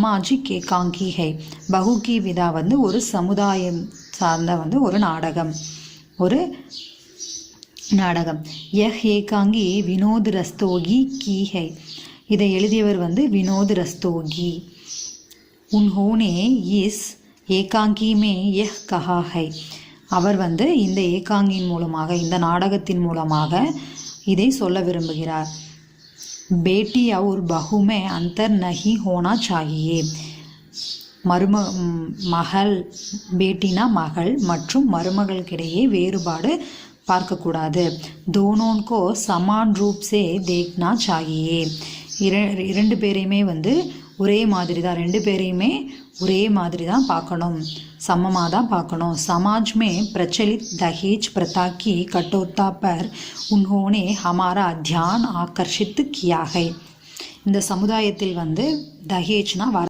सामाजिक एकांकी है। बहु की विदा வந்து ஒரு சமுதாயம் சார்ந்த வந்து ஒரு நாடகம் यह एकांगी विनोद रस्तोगी की है। இதை எழுதியவர் வந்து வினோத் ரஸ்தோகி। उन्होंने इस एकांकी में यह कहा है। அவர் வந்து இந்த ஏகாங்கியின் மூலமாக இந்த நாடகத்தின் மூலமாக இதை சொல்ல விரும்புகிறார்। बेटी और बहू में अंतर नहीं होना चाहिए। மகள் பேட்டினா மகள் மற்றும் மருமகளுக்கிடையே வேறுபாடு பார்க்கக்கூடாது। दोनों को समान रूप से देखना चाहिए। இரண்டு பேரையுமே வந்து ஒரே மாதிரி தான் ஒரே மாதிரி தான் பார்க்கணும், சமமாக தான் பார்க்கணும்। समाज में प्रचलित दहेज प्रथा की कठोरता पर उन्होंने हमारा ध्यान आकर्षित किया है। இந்த சமுதாயத்தில் வந்து தஹேஜ்னா